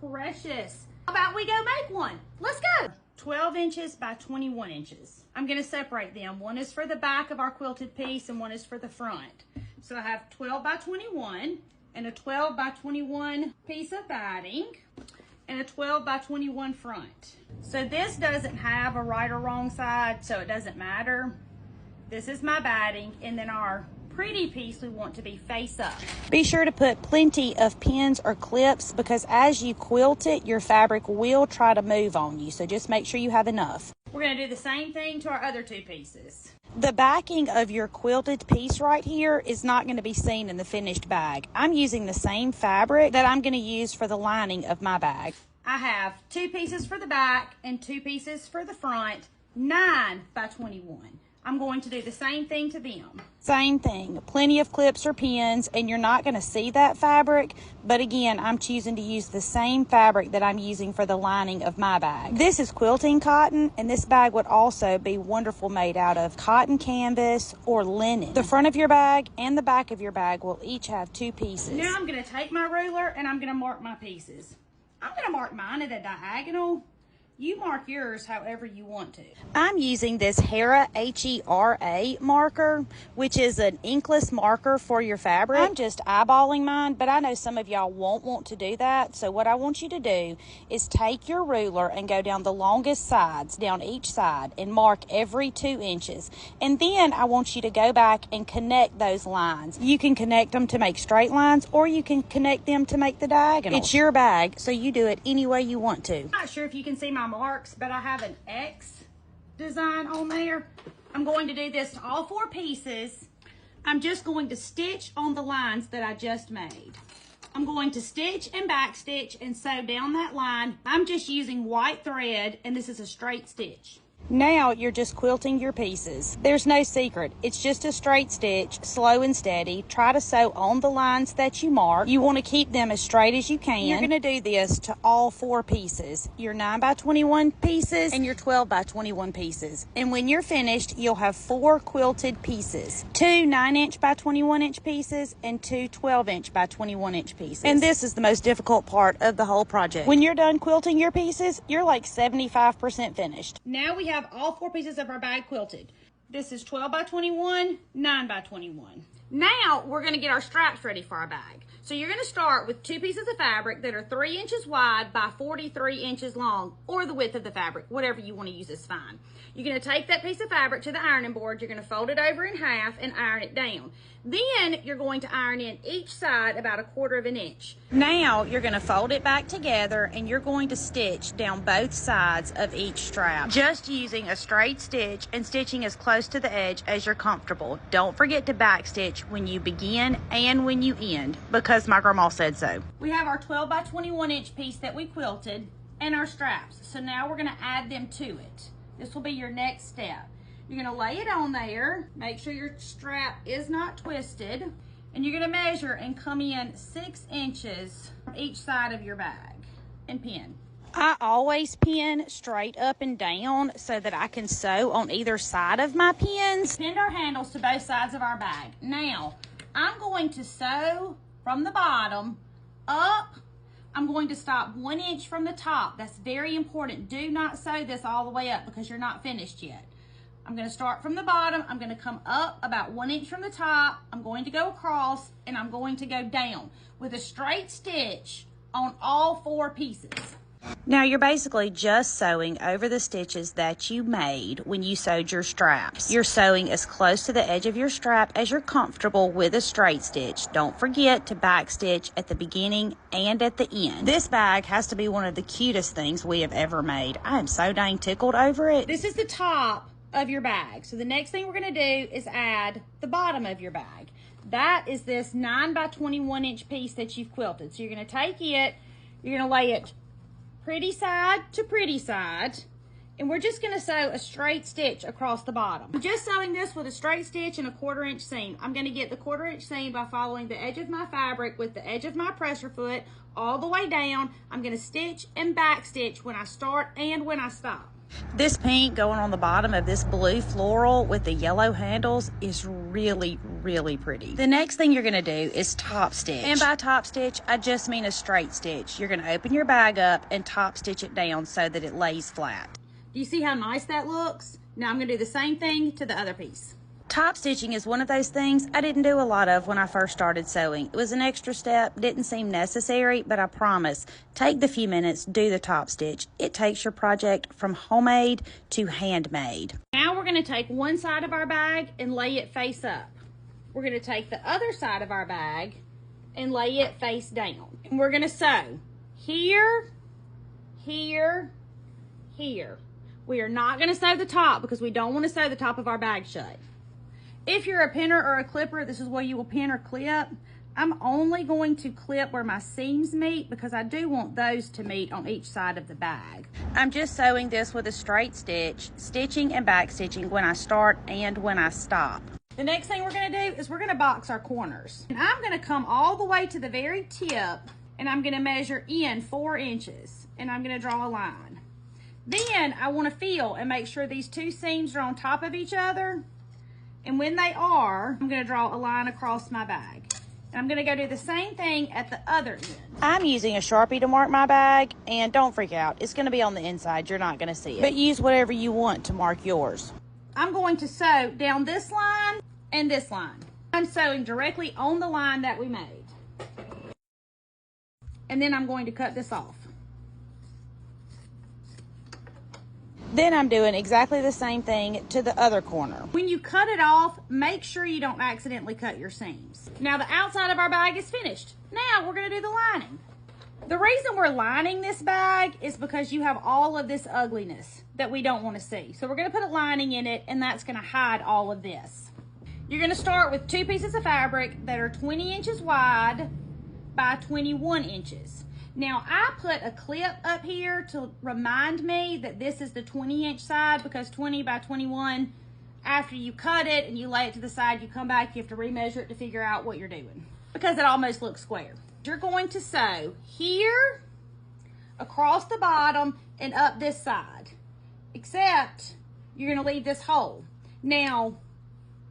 precious. How about we go make one? Let's go. 12 inches by 21 inches. I'm gonna separate them. One is for the back of our quilted piece and one is for the front. So I have 12 by 21 and a 12 by 21 piece of batting and a 12 by 21 front. So this doesn't have a right or wrong side, so it doesn't matter. This is my batting, and then our pretty piece we want to be face up. Be sure to put plenty of pins or clips because as you quilt it, your fabric will try to move on you. So just make sure you have enough. We're going to do the same thing to our other two pieces. The backing of your quilted piece right here is not going to be seen in the finished bag. I'm using the same fabric that I'm going to use for the lining of my bag. I have 2 pieces for the back and 2 pieces for the front, 9 by 21. I'm going to do the same thing to them. Same thing, plenty of clips or pins, and you're not going to see that fabric, but again, I'm choosing to use the same fabric that I'm using for the lining of my bag. This is quilting cotton, and this bag would also be wonderful made out of cotton canvas or linen. The front of your bag and the back of your bag will each have 2 pieces. Now I'm going to take my ruler and I'm going to mark my pieces. I'm going to mark mine at a diagonal. You mark yours however you want to. I'm using this Hera, H-E-R-A marker, which is an inkless marker for your fabric. I'm just eyeballing mine, but I know some of y'all won't want to do that. So what I want you to do is take your ruler and go down the longest sides, down each side, and mark every 2 inches. And then I want you to go back and connect those lines. You can connect them to make straight lines, or you can connect them to make the diagonal. It's your bag, so you do it any way you want to. I'm not sure if you can see my marks, but I have an X design on there. I'm going to do this to all 4 pieces. I'm just going to stitch on the lines that I just made. I'm going to stitch and back stitch and sew down that line. I'm just using white thread, and this is a straight stitch. Now you're just quilting your pieces. There's no secret. It's just a straight stitch, slow and steady. Try to sew on the lines that you mark. You want to keep them as straight as you can. You're going to do this to all 4 pieces. Your 9 by 21 pieces and your 12 by 21 pieces. And when you're finished, you'll have 4 quilted pieces. 2 9-inch by 21-inch pieces and 2 12-inch by 21-inch pieces. And this is the most difficult part of the whole project. When you're done quilting your pieces, you're like 75% finished. Now we have all 4 pieces of our bag quilted. This is 12 by 21, 9 by 21. Now we're going to get our straps ready for our bag. So you're going to start with 2 pieces of fabric that are 3 inches wide by 43 inches long, or the width of the fabric, whatever you want to use is fine. You're going to take that piece of fabric to the ironing board. You're going to fold it over in half and iron it down. Then you're going to iron in each side about 1/4 of an inch. Now you're going to fold it back together and you're going to stitch down both sides of each strap, just using a straight stitch and stitching as close to the edge as you're comfortable. Don't forget to back stitch when you begin and when you end, because my grandma said so. We have our 12 by 21-inch piece that we quilted and our straps. So now we're going to add them to it. This will be your next step. You're going to lay it on there, make sure your strap is not twisted, and you're going to measure and come in 6 inches from each side of your bag and pin. I always pin straight up and down so that I can sew on either side of my pins. Pinned our handles to both sides of our bag. Now, I'm going to sew from the bottom up. I'm going to stop 1 inch from the top. That's very important. Do not sew this all the way up because you're not finished yet. I'm going to start from the bottom. I'm going to come up about 1 inch from the top. I'm going to go across and I'm going to go down with a straight stitch on all 4 pieces. Now you're basically just sewing over the stitches that you made when you sewed your straps. You're sewing as close to the edge of your strap as you're comfortable with a straight stitch. Don't forget to back stitch at the beginning and at the end. This bag has to be one of the cutest things we have ever made. I am so dang tickled over it. This is the top of your bag. So the next thing we're going to do is add the bottom of your bag. That is this 9 by 21-inch piece that you've quilted. So you're going to take it, you're going to lay it pretty side to pretty side, and we're just going to sew a straight stitch across the bottom. I'm just sewing this with a straight stitch and a 1/4 inch seam. I'm going to get the 1/4 inch seam by following the edge of my fabric with the edge of my pressure foot all the way down. I'm going to stitch and back stitch when I start and when I stop. This pink going on the bottom of this blue floral with the yellow handles is really, really pretty. The next thing you're gonna do is top stitch. And by top stitch, I just mean a straight stitch. You're gonna open your bag up and top stitch it down so that it lays flat. Do you see how nice that looks? Now I'm gonna do the same thing to the other piece. Top stitching is one of those things I didn't do a lot of when I first started sewing. It was an extra step, didn't seem necessary, but I promise, take the few minutes, do the top stitch. It takes your project from homemade to handmade. Now we're gonna take one side of our bag and lay it face up. We're gonna take the other side of our bag and lay it face down. And we're gonna sew here, here, here. We are not gonna sew the top because we don't wanna sew the top of our bag shut. If you're a pinner or a clipper, this is where you will pin or clip. I'm only going to clip where my seams meet because I do want those to meet on each side of the bag. I'm just sewing this with a straight stitch, stitching and back stitching when I start and when I stop. The next thing we're gonna do is we're gonna box our corners. And I'm gonna come all the way to the very tip and I'm gonna measure in 4 inches and I'm gonna draw a line. Then I wanna feel and make sure these two seams are on top of each other. And when they are, I'm gonna draw a line across my bag. And I'm gonna go do the same thing at the other end. I'm using a Sharpie to mark my bag, and don't freak out. It's gonna be on the inside, you're not gonna see it. But use whatever you want to mark yours. I'm going to sew down this line and this line. I'm sewing directly on the line that we made. And then I'm going to cut this off. Then I'm doing exactly the same thing to the other corner. When you cut it off, make sure you don't accidentally cut your seams. Now the outside of our bag is finished. Now we're gonna do the lining. The reason we're lining this bag is because you have all of this ugliness that we don't wanna see. So we're gonna put a lining in it and that's gonna hide all of this. You're gonna start with 2 pieces of fabric that are 20 inches wide by 21 inches. Now I put a clip up here to remind me that this is the 20-inch side because 20 by 21, after you cut it and you lay it to the side, you come back, you have to remeasure it to figure out what you're doing because it almost looks square. You're going to sew here, across the bottom, and up this side, except you're gonna leave this hole. Now,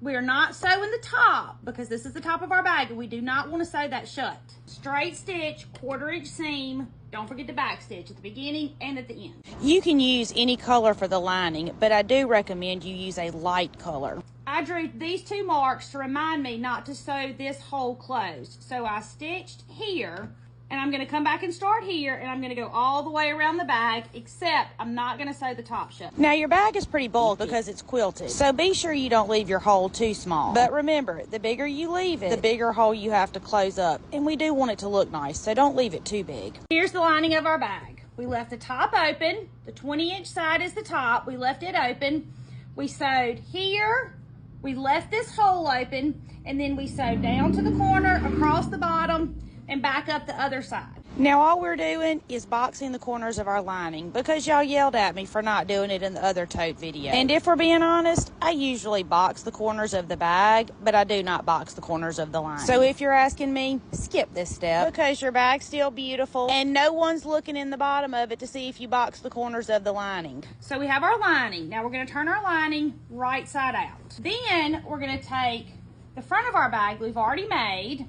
we are not sewing the top because this is the top of our bag and we do not want to sew that shut. Straight stitch, 1/4 inch seam. Don't forget to back stitch at the beginning and at the end. You can use any color for the lining, but I do recommend you use a light color. I drew these 2 marks to remind me not to sew this hole closed. So I stitched here and I'm gonna come back and start here and I'm gonna go all the way around the bag, except I'm not gonna sew the top shut. Now your bag is pretty bulky because it's quilted, so be sure you don't leave your hole too small. But remember, the bigger you leave it, the bigger hole you have to close up. And we do want it to look nice, so don't leave it too big. Here's the lining of our bag. We left the top open, the 20-inch side is the top, we left it open. We sewed here, we left this hole open, and then we sewed down to the corner, across the bottom, and back up the other side. Now all we're doing is boxing the corners of our lining because y'all yelled at me for not doing it in the other tote video. And if we're being honest, I usually box the corners of the bag, but I do not box the corners of the lining. So if you're asking me, skip this step because your bag's still beautiful and no one's looking in the bottom of it to see if you box the corners of the lining. So we have our lining. Now we're gonna turn our lining right side out. Then we're gonna take the front of our bag we've already made,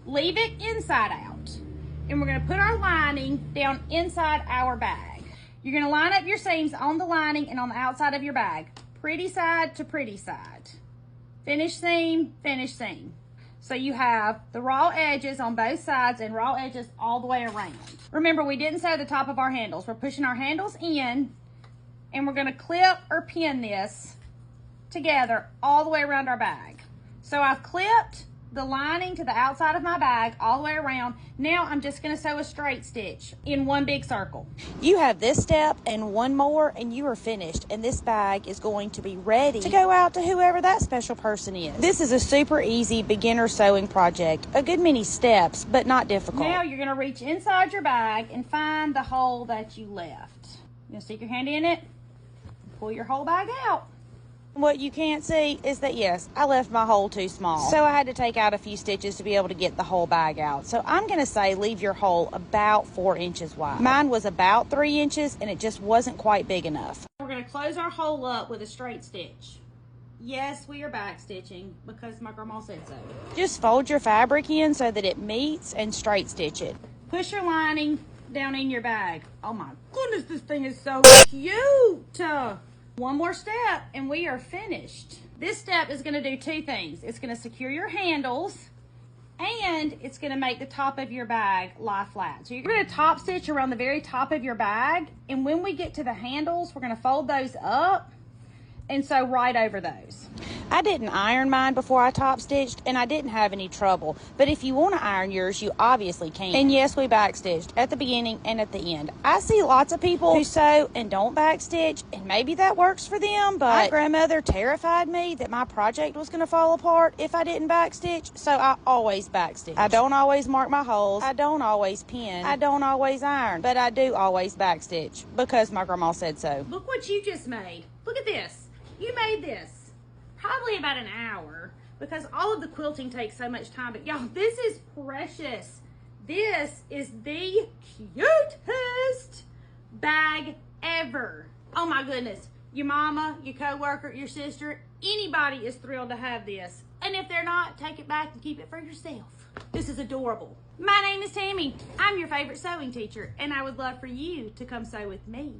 leave it inside out, and we're gonna put our lining down inside our bag. You're gonna line up your seams on the lining and on the outside of your bag. Pretty side to pretty side. Finish seam, finish seam. So you have the raw edges on both sides and raw edges all the way around. Remember, we didn't sew the top of our handles. We're pushing our handles in and we're gonna clip or pin this together all the way around our bag. So I've clipped the lining to the outside of my bag all the way around. Now I'm just gonna sew a straight stitch in one big circle. You have this step and one more and you are finished, and this bag is going to be ready to go out to whoever that special person is. This is a super easy beginner sewing project, a good many steps, but not difficult. Now you're gonna reach inside your bag and find the hole that you left. You're gonna stick your hand in it, pull your whole bag out. What you can't see is that, yes, I left my hole too small. So I had to take out a few stitches to be able to get the whole bag out. So I'm gonna say leave your hole about 4 inches wide. Mine was about 3 inches and it just wasn't quite big enough. We're gonna close our hole up with a straight stitch. Yes, we are back stitching because my grandma said so. Just fold your fabric in so that it meets and straight stitch it. Push your lining down in your bag. Oh my goodness, this thing is so cute. One more step and we are finished. This step is gonna do two things. It's gonna secure your handles and it's gonna make the top of your bag lie flat. So you're gonna top stitch around the very top of your bag, and when we get to the handles, we're gonna fold those up and sew right over those. I didn't iron mine before I top stitched, and I didn't have any trouble. But if you want to iron yours, you obviously can. And yes, we back stitched at the beginning and at the end. I see lots of people who sew and don't back stitch, and maybe that works for them, but my grandmother terrified me that my project was going to fall apart if I didn't back stitch, so I always back stitch. I don't always mark my holes. I don't always pin. I don't always iron, but I do always back stitch because my grandma said so. Look what you just made. Look at this. You made this probably about an hour because all of the quilting takes so much time. But y'all, this is precious. This is the cutest bag ever. Oh my goodness. Your mama, your coworker, your sister, anybody is thrilled to have this. And if they're not, take it back and keep it for yourself. This is adorable. My name is Tammy. I'm your favorite sewing teacher, and I would love for you to come sew with me.